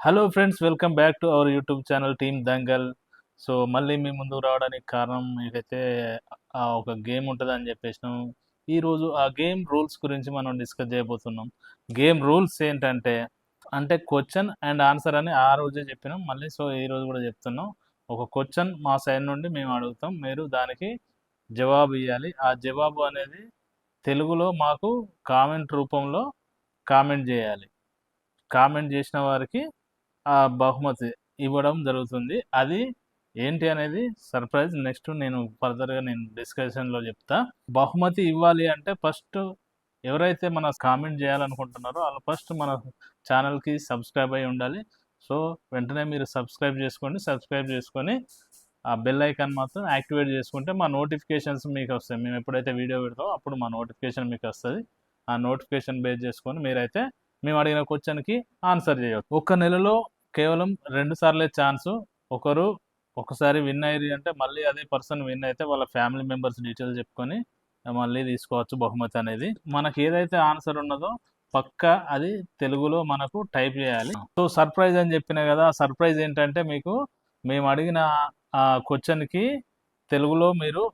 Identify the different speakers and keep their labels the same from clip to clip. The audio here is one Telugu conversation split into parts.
Speaker 1: Hello friends, welcome back to our YouTube channel team Dangal. So మళ్ళీ మీ ముందుకు రావడానికి కారణం మీకైతే ఒక గేమ్ ఉంటుందని చెప్పేసినాం. ఈరోజు ఆ గేమ్ రూల్స్ గురించి మనం డిస్కస్ చేయబోతున్నాం. గేమ్ రూల్స్ ఏంటంటే క్వశ్చన్ అండ్ ఆన్సర్ అని ఆ రోజే చెప్పినాం. మళ్ళీ సో ఈ రోజు కూడా చెప్తున్నాం. ఒక క్వశ్చన్ మా సైడ్ నుండి మేము అడుగుతాం, మీరు దానికి జవాబు ఇవ్వాలి. ఆ జవాబు అనేది తెలుగులో మాకు కామెంట్ రూపంలో కామెంట్ చేయాలి. కామెంట్ చేసిన వారికి ఆ బహుమతి ఇవ్వడం జరుగుతుంది. అది ఏంటి అనేది సర్ప్రైజ్. నెక్స్ట్ నేను ఫర్దర్గా డిస్కషన్లో చెప్తా. బహుమతి ఇవ్వాలి అంటే ఫస్ట్ ఎవరైతే మన కామెంట్ చేయాలనుకుంటున్నారో వాళ్ళు ఫస్ట్ మన ఛానల్కి సబ్స్క్రైబ్ అయి ఉండాలి. సో వెంటనే మీరు సబ్స్క్రైబ్ చేసుకొని ఆ బెల్ ఐకాన్ మాత్రం యాక్టివేట్ చేసుకుంటే మా నోటిఫికేషన్స్ మీకు వస్తాయి. మేము ఎప్పుడైతే వీడియో పెడతామో అప్పుడు మా నోటిఫికేషన్ మీకు వస్తుంది. ఆ నోటిఫికేషన్ బేస్ చేసుకొని మీరైతే మేము అడిగిన క్వశ్చన్కి ఆన్సర్ చేయవచ్చు. ఒక నెలలో కేవలం 2 సార్లే ఛాన్సు. ఒకసారి విన్ అయ్యి అంటే మళ్ళీ అదే పర్సన్ విన్ అయితే వాళ్ళ ఫ్యామిలీ మెంబర్స్ డీటెయిల్స్ చెప్పుకొని మళ్ళీ తీసుకోవచ్చు బహుమతి అనేది. మనకి ఏదైతే ఆన్సర్ ఉన్నదో పక్కా అది తెలుగులో మనకు టైప్ చేయాలి. సో సర్ప్రైజ్ అని చెప్పిన కదా, సర్ప్రైజ్ ఏంటంటే మీకు మేము అడిగిన ఆ క్వశ్చన్కి తెలుగులో మీరు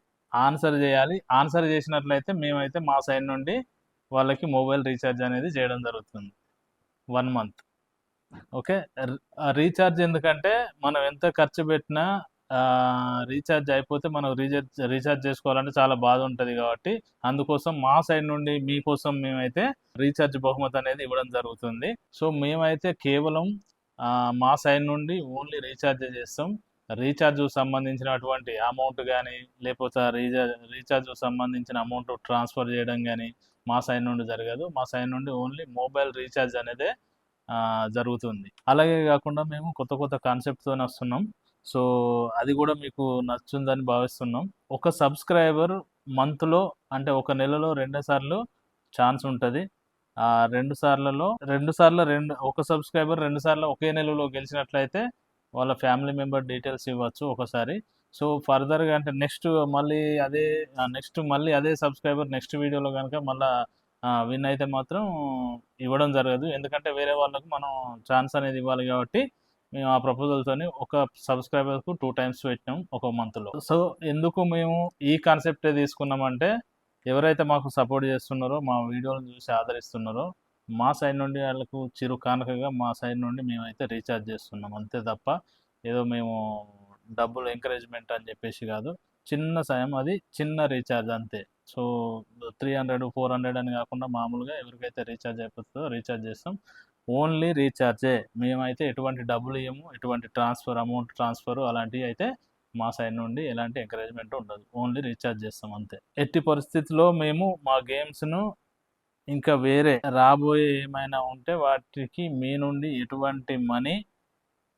Speaker 1: ఆన్సర్ చేయాలి. ఆన్సర్ చేసినట్లయితే మేమైతే మా సైడ్ నుండి వాళ్ళకి మొబైల్ రీఛార్జ్ అనేది చేయడం జరుగుతుంది 1 మంత్. ఓకే. రీఛార్జ్ ఎందుకంటే మనం ఎంత ఖర్చు పెట్టినా రీఛార్జ్ అయిపోతే మనం రీఛార్జ్ చేసుకోవాలంటే చాలా బాధ ఉంటుంది కాబట్టి అందుకోసం మా సైడ్ నుండి మీకోసం మేమైతే రీఛార్జ్ బహుమతి అనేది ఇవ్వడం జరుగుతుంది. సో మేమైతే కేవలం మా సైడ్ నుండి ఓన్లీ రీఛార్జ్ చేస్తాం. రీఛార్జ్కు సంబంధించినటువంటి అమౌంట్ కానీ లేకపోతే రీఛార్జ్కు సంబంధించిన అమౌంట్ ట్రాన్స్ఫర్ చేయడం కానీ మా సైడ్ నుండి జరగదు. మా సైడ్ నుండి ఓన్లీ మొబైల్ రీఛార్జ్ అనేదే జరుగుతుంది. అలాగే కాకుండా మేము కొత్త కొత్త కాన్సెప్ట్తో వస్తున్నాం. సో అది కూడా మీకు నచ్చుందని భావిస్తున్నాం. ఒక సబ్స్క్రైబర్ మంత్లో అంటే ఒక నెలలో 2 సార్లు ఛాన్స్ ఉంటుంది. ఆ 2 సార్లలో ఒక సబ్స్క్రైబర్ 2 సార్లు ఒకే నెలలో గెలిచినట్లయితే వాళ్ళ ఫ్యామిలీ మెంబర్ డీటెయిల్స్ ఇవ్వచ్చు ఒకసారి. సో ఫర్దర్గా అంటే మళ్ళీ అదే సబ్స్క్రైబర్ నెక్స్ట్ వీడియోలో కనుక మళ్ళీ విన్ అయితే మాత్రం ఇవ్వడం జరగదు. ఎందుకంటే వేరే వాళ్ళకు మనం ఛాన్స్ అనేది ఇవ్వాలి కాబట్టి మేము ఆ ప్రపోజల్తోని ఒక సబ్స్క్రైబర్కు 2 టైమ్స్ పెట్టినాం ఒక మంత్లో. సో ఎందుకు మేము ఈ కాన్సెప్టే తీసుకున్నామంటే ఎవరైతే మాకు సపోర్ట్ చేస్తున్నారో, మా వీడియోలను చూసి ఆదరిస్తున్నారో మా సైడ్ నుండి వాళ్ళకు చిరు కానుకగా మా సైడ్ నుండి మేమైతే రీఛార్జ్ చేస్తున్నాం. అంతే తప్ప ఏదో మేము డబ్బులు ఎంకరేజ్మెంట్ అని చెప్పేసి కాదు. చిన్న సాయం, అది చిన్న రీఛార్జ్ అంతే. సో 300, 400 అని కాకుండా మామూలుగా ఎవరికైతే రీఛార్జ్ అయిపోతుందో రీఛార్జ్ చేస్తాం. ఓన్లీ రీఛార్జే. మేమైతే ఎటువంటి డబ్బులు ఇవ్వము, ఎటువంటి అమౌంట్ ట్రాన్స్ఫర్ అలాంటివి అయితే మా సైడ్ నుండి ఎలాంటి ఎంకరేజ్మెంట్ ఉండదు. ఓన్లీ రీఛార్జ్ చేస్తాం అంతే. ఎట్టి పరిస్థితుల్లో మేము మా గేమ్స్ను ఇంకా వేరే రాబోయే ఏమైనా ఉంటే వాటికి మీ నుండి ఎటువంటి మనీ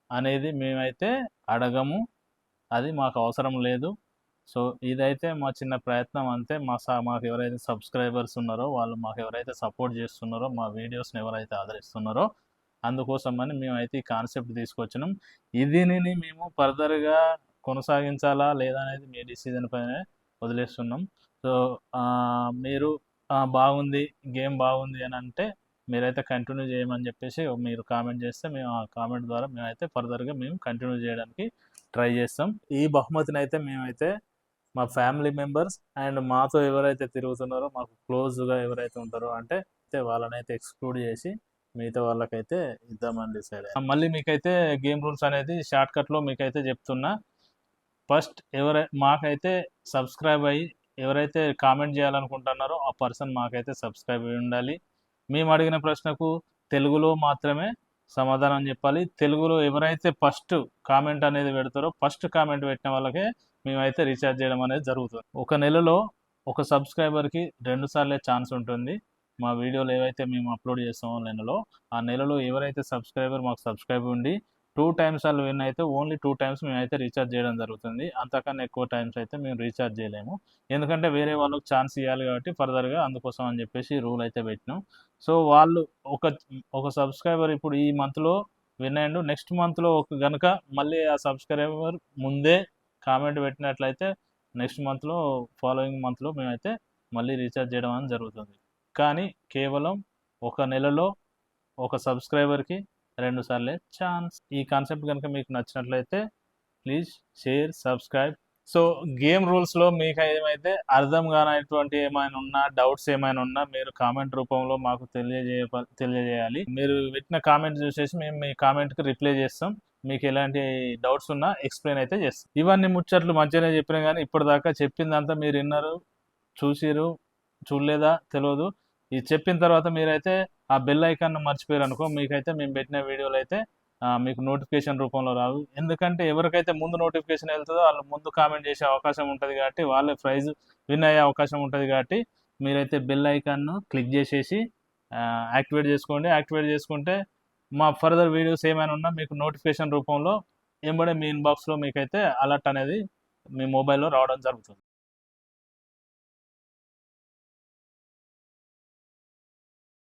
Speaker 1: అనేది మేమైతే అడగము. అది మాకు అవసరం లేదు. సో ఇదైతే మా చిన్న ప్రయత్నం అంతే. మాకు ఎవరైతే సబ్స్క్రైబర్స్ ఉన్నారో వాళ్ళు మాకు ఎవరైతే సపోర్ట్ చేస్తున్నారో, మా వీడియోస్ని ఎవరైతే ఆదరిస్తున్నారో అందుకోసమని మేమైతే ఈ కాన్సెప్ట్ తీసుకొచ్చినాం. దీనిని మేము ఫర్దర్గా కొనసాగించాలా లేదా అనేది మీ డిసిజన్ పైనే వదిలేస్తున్నాం. సో మీరు బాగుంది, గేమ్ బాగుంది అని అంటే మీరైతే కంటిన్యూ చేయమని చెప్పేసి మీరు కామెంట్ చేస్తే మేము ఆ కామెంట్ ద్వారా మేమైతే ఫర్దర్గా మేము కంటిన్యూ చేయడానికి ట్రై చేస్తాం. ఈ బహుమతిని అయితే మేమైతే మా ఫ్యామిలీ మెంబర్స్ అండ్ మాతో ఎవరైతే తిరుగుతున్నారో, మాకు క్లోజ్గా ఎవరైతే ఉంటారో అంటే వాళ్ళనైతే ఎక్స్క్లూడ్ చేసి మిగతా వాళ్ళకైతే ఇద్దామని డిసైడ్ అయ్యాం. మళ్ళీ మీకైతే గేమ్ రూల్స్ అనేది షార్ట్కట్లో మీకైతే చెప్తున్నా. ఫస్ట్ మాకైతే సబ్స్క్రైబ్ అయ్యి ఎవరైతే కామెంట్ చేయాలనుకుంటున్నారో ఆ పర్సన్ మాకైతే సబ్స్క్రైబ్ అయి ఉండాలి. మేము అడిగిన ప్రశ్నకు తెలుగులో మాత్రమే సమాధానం చెప్పాలి. తెలుగులో ఎవరైతే ఫస్ట్ కామెంట్ అనేది పెడతారో ఫస్ట్ కామెంట్ పెట్టిన వాళ్ళకే మేమైతే రీఛార్జ్ చేయడం అనేది జరుగుతుంది. ఒక నెలలో ఒక సబ్స్క్రైబర్కి 2 సార్లే ఛాన్స్ ఉంటుంది. మా వీడియోలు ఏవైతే మేము అప్లోడ్ చేస్తామో ఆ నెలలో ఎవరైతే సబ్స్క్రైబర్ మాకు సబ్స్క్రైబ్ ఉండి 2 టైమ్స్ వాళ్ళు విన్ అయితే ఓన్లీ 2 టైమ్స్ మేమైతే రీఛార్జ్ చేయడం జరుగుతుంది. అంతకన్నా ఎక్కువ టైమ్స్ అయితే మేము రీఛార్జ్ చేయలేము. ఎందుకంటే వేరే వాళ్ళకి ఛాన్స్ ఇవ్వాలి కాబట్టి ఫర్దర్గా అందుకోసం అని చెప్పేసి రూల్ అయితే పెట్టినాం. సో వాళ్ళు ఒక సబ్స్క్రైబర్ ఇప్పుడు ఈ మంత్లో విన్ అయ్యిండు, నెక్స్ట్ మంత్లో గనుక మళ్ళీ ఆ సబ్స్క్రైబర్ ముందే కామెంట్ పెట్టినట్లయితే నెక్స్ట్ మంత్లో ఫాలోయింగ్ మంత్లో మేమైతే మళ్ళీ రీఛార్జ్ చేయడం అనేది జరుగుతుంది. కానీ కేవలం ఒక నెలలో ఒక సబ్స్క్రైబర్కి 2 సార్లే ఛాన్స్. ఈ కాన్సెప్ట్ కనుక మీకు నచ్చినట్లయితే please share, subscribe. So game రూల్స్లో మీకు ఏమైతే అర్థం కానటువంటి ఏమైనా ఉన్నా, డౌట్స్ ఏమైనా ఉన్నా మీరు కామెంట్ రూపంలో మాకు తెలియజేయాలి. మీరు పెట్టిన కామెంట్ చూసేసి మేము మీ కామెంట్కి రిప్లై చేస్తాం. మీకు ఎలాంటి డౌట్స్ ఉన్నా ఎక్స్ప్లెయిన్ అయితే చేస్తాం. ఇవన్నీ ముచ్చట్లు మంచిగానే చెప్పినా కానీ ఇప్పటిదాకా చెప్పిందంతా మీరు విన్నారు, చూసిరు, చూడలేదా తెలియదు. ఇది చెప్పిన తర్వాత మీరైతే ఆ బెల్ ఐకాన్ మర్చిపోయారు అనుకో, మీకైతే మేము పెట్టిన వీడియోలు అయితే మీకు నోటిఫికేషన్ రూపంలో రావు. ఎందుకంటే ఎవరికైతే ముందు నోటిఫికేషన్ వెళ్తుందో వాళ్ళు ముందు కామెంట్ చేసే అవకాశం ఉంటుంది కాబట్టి, వాళ్ళే ప్రైజ్ విన్ అయ్యే అవకాశం ఉంటుంది కాబట్టి మీరైతే బెల్ ఐకాన్ను క్లిక్ చేసేసి యాక్టివేట్ చేసుకోండి. యాక్టివేట్ చేసుకుంటే మా ఫర్దర్ వీడియోస్ ఏమైనా ఉన్నా మీకు నోటిఫికేషన్ రూపంలో ఎంబడే మీ ఇన్బాక్స్లో మీకైతే అలర్ట్ అనేది మీ మొబైల్లో రావడం జరుగుతుంది.